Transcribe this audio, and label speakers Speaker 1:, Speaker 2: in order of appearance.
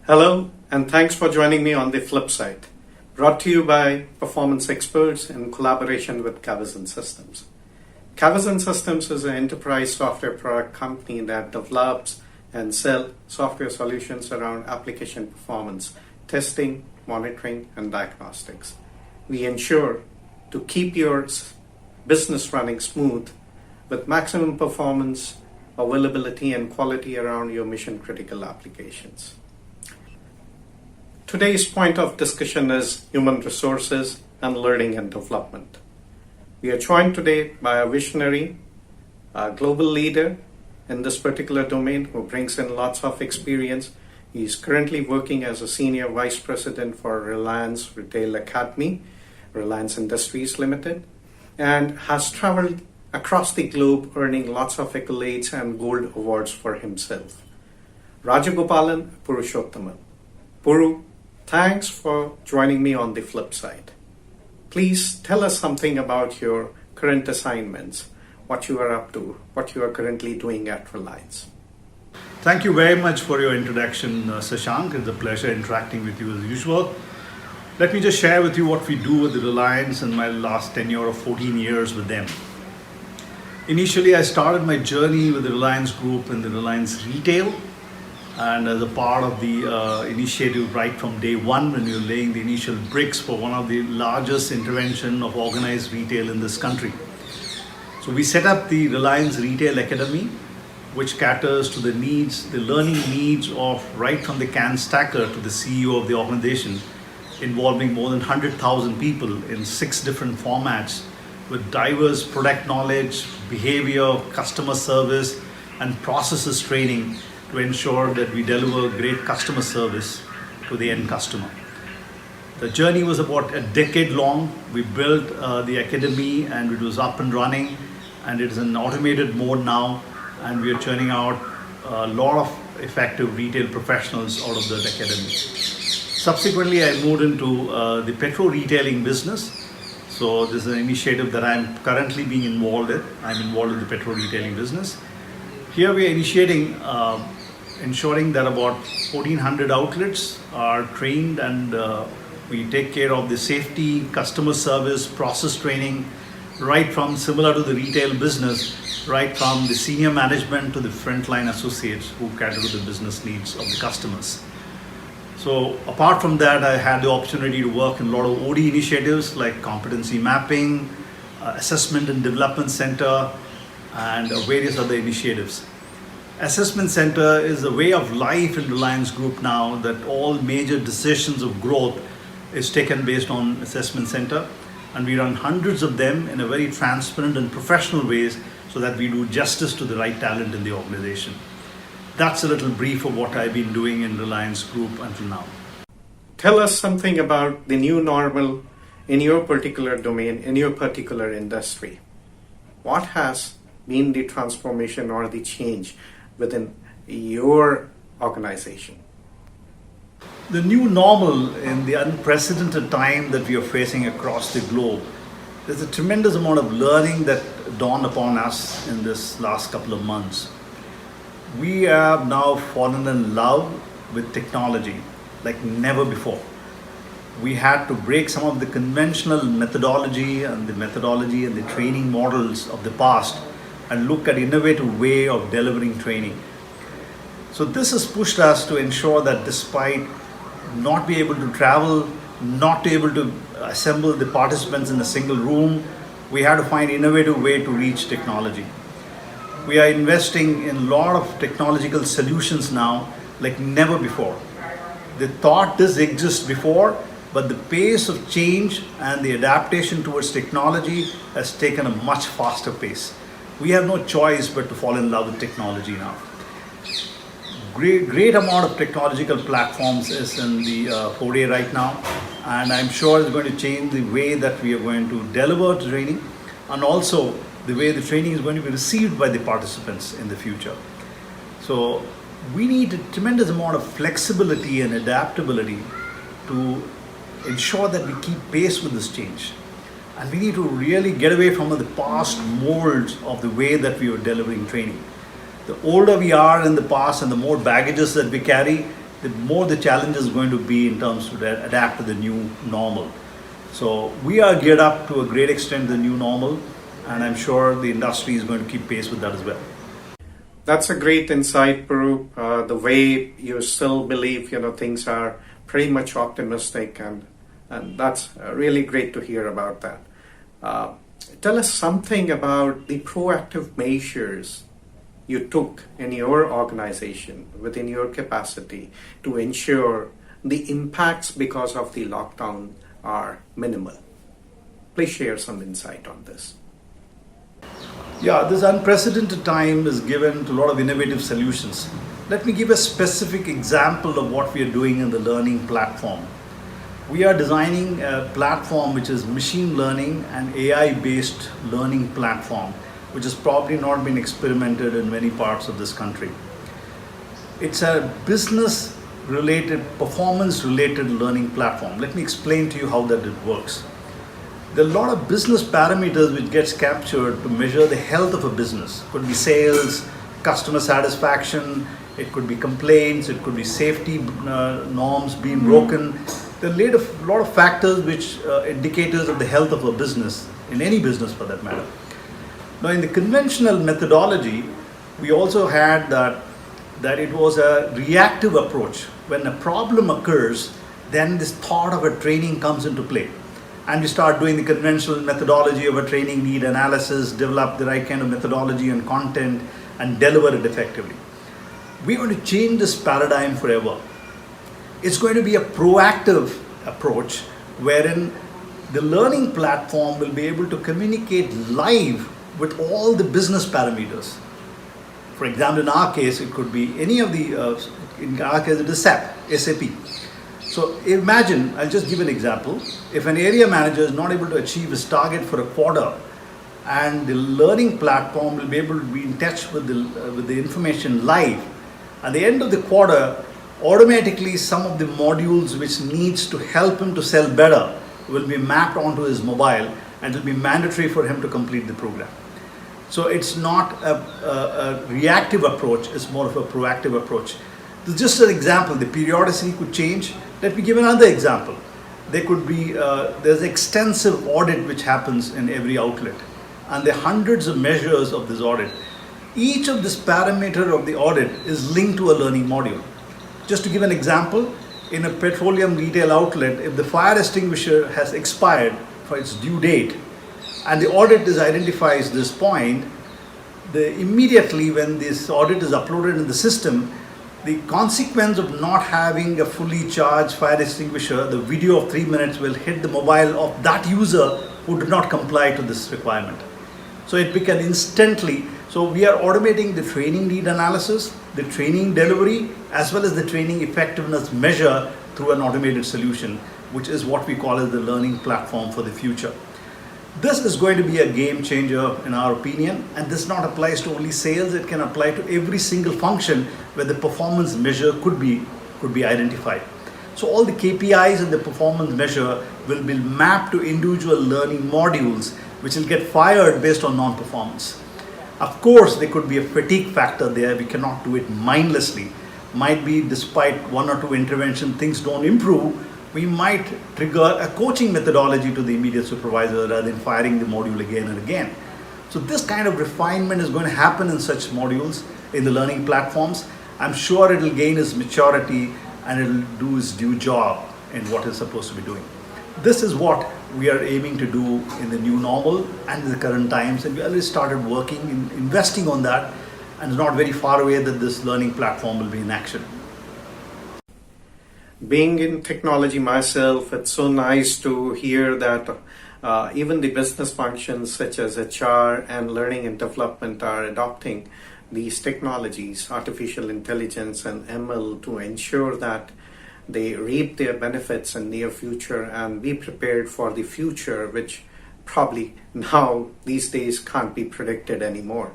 Speaker 1: Hello, and thanks for joining me on the flip side. Brought to you by performance experts in collaboration with Cavisson Systems. Cavisson Systems is an enterprise software product company that develops and sells software solutions around application performance, testing, monitoring, and diagnostics. We ensure to keep your business running smooth with maximum performance, availability, and quality around your mission-critical applications. Today's point of discussion is human resources and learning and development. We are joined today by a visionary, a global leader in this particular domain who brings in lots of experience. He is currently working as a senior vice president for Reliance Retail Academy, Reliance Industries Limited, and has traveled across the globe earning lots of accolades and gold awards for himself. Rajagopalan Purushothaman. Puru, thanks for joining me on the flip side. Please tell us something about your current assignments, what you are up to, what you are currently doing at Reliance.
Speaker 2: Thank you very much for your introduction, Shashank. It's a pleasure interacting with you as usual. Let me just share with you what we do with the Reliance in my last tenure of 14 years with them. Initially, I started my journey with the Reliance Group in the Reliance Retail, and as a part of the initiative right from day one, when we were laying the initial bricks for one of the largest intervention of organized retail in this country. So we set up the Reliance Retail Academy, which caters to the needs, the learning needs of right from the can stacker to the CEO of the organization, involving more than 100,000 people in 6 different formats with diverse product knowledge, behavior, customer service, and processes training to ensure that we deliver great customer service to the end customer. The journey was about a decade long. We built the academy and it was up and running, and it is in automated mode now, and we are churning out a lot of effective retail professionals out of that academy. Subsequently, I moved into the petrol retailing business. So this is an initiative that I'm currently being involved in. I'm involved in the petrol retailing business. Here we are ensuring that about 1,400 outlets are trained, and we take care of the safety, customer service, process training, right from similar to the retail business, right from the senior management to the frontline associates who cater to the business needs of the customers. So apart from that, I had the opportunity to work in a lot of OD initiatives like competency mapping, assessment and development center, and various other initiatives. Assessment Center is a way of life in Reliance Group now, that all major decisions of growth is taken based on Assessment Center, and we run hundreds of them in a very transparent and professional ways so that we do justice to the right talent in the organization. That's a little brief of what I've been doing in Reliance Group until now.
Speaker 1: Tell us something about the new normal in your particular domain, in your particular industry. What has been the transformation or the change within your organization?
Speaker 2: The new normal in the unprecedented time that we are facing across the globe, there's a tremendous amount of learning that dawned upon us in this last couple of months. We have now fallen in love with technology like never before. We had to break some of the conventional methodology and the training models of the past and look at innovative way of delivering training. So this has pushed us to ensure that despite not be able to travel, not be able to assemble the participants in a single room, we had to find innovative way to reach technology. We are investing in a lot of technological solutions now like never before. The thought does exist before, but the pace of change and the adaptation towards technology has taken a much faster pace. We have no choice but to fall in love with technology now. Great amount of technological platforms is in the foray right now, and I'm sure it's going to change the way that we are going to deliver training, and also the way the training is going to be received by the participants in the future. So we need a tremendous amount of flexibility and adaptability to ensure that we keep pace with this change. And we need to really get away from the past molds of the way that we were delivering training. The older we are in the past and the more baggages that we carry, the more the challenge is going to be in terms of adapt to the new normal. So we are geared up to a great extent to the new normal, and I'm sure the industry is going to keep pace with that as well.
Speaker 1: That's a great insight, Puru. The way you still believe, things are pretty much optimistic, and that's really great to hear about that. Tell us something about the proactive measures you took in your organization, within your capacity, to ensure the impacts because of the lockdown are minimal. Please share some insight on this.
Speaker 2: Yeah, this unprecedented time is given to a lot of innovative solutions. Let me give a specific example of what we are doing in the learning platform. We are designing a platform which is machine learning and AI-based learning platform, which has probably not been experimented in many parts of this country. It's a business-related, performance-related learning platform. Let me explain to you how that it works. There are a lot of business parameters which gets captured to measure the health of a business. It could be sales, customer satisfaction, it could be complaints, it could be safety norms being broken. There are a lot of factors which indicators of the health of a business, in any business for that matter. Now, in the conventional methodology, we also had that it was a reactive approach. When a problem occurs, then this thought of a training comes into play. And we start doing the conventional methodology of a training need analysis, develop the right kind of methodology and content, and deliver it effectively. We're going to change this paradigm forever. It's going to be a proactive approach wherein the learning platform will be able to communicate live with all the business parameters. For example, in our case, it could be any of the, in our case, it is SAP. So imagine, I'll just give an example. If an area manager is not able to achieve his target for a quarter, and the learning platform will be able to be in touch with the information live, at the end of the quarter, automatically some of the modules which needs to help him to sell better will be mapped onto his mobile, and it will be mandatory for him to complete the program. So it's not a reactive approach, it's more of a proactive approach. This is just an example. The periodicity could change. Let me give another example. There could be, there's extensive audit which happens in every outlet, and there are hundreds of measures of this audit. Each of this parameter of the audit is linked to a learning module. Just to give an example, in a petroleum retail outlet, if the fire extinguisher has expired for its due date, and the audit identifies this point, immediately when this audit is uploaded in the system, the consequence of not having a fully charged fire extinguisher, the video of 3 minutes will hit the mobile of that user who did not comply to this requirement. So it became instantly. So we are automating the training need analysis, the training delivery, as well as the training effectiveness measure through an automated solution, which is what we call as the learning platform for the future. This is going to be a game changer in our opinion, and this not applies to only sales, it can apply to every single function where the performance measure could be identified. So all the KPIs and the performance measure will be mapped to individual learning modules which will get fired based on non-performance. Of course, there could be a fatigue factor there. We cannot do it mindlessly. Might be despite 1 or 2 interventions, things don't improve. We might trigger a coaching methodology to the immediate supervisor rather than firing the module again and again. So this kind of refinement is going to happen in such modules in the learning platforms. I'm sure it will gain its maturity and it will do its due job in what it's supposed to be doing. This is what we are aiming to do in the new normal and in the current times, and we already started working in investing on that, and it's not very far away that this learning platform will be in action.
Speaker 1: Being in technology myself, it's so nice to hear that even the business functions such as HR and learning and development are adopting these technologies, artificial intelligence and ML, to ensure that they reap their benefits in near future and be prepared for the future, which probably now these days can't be predicted anymore.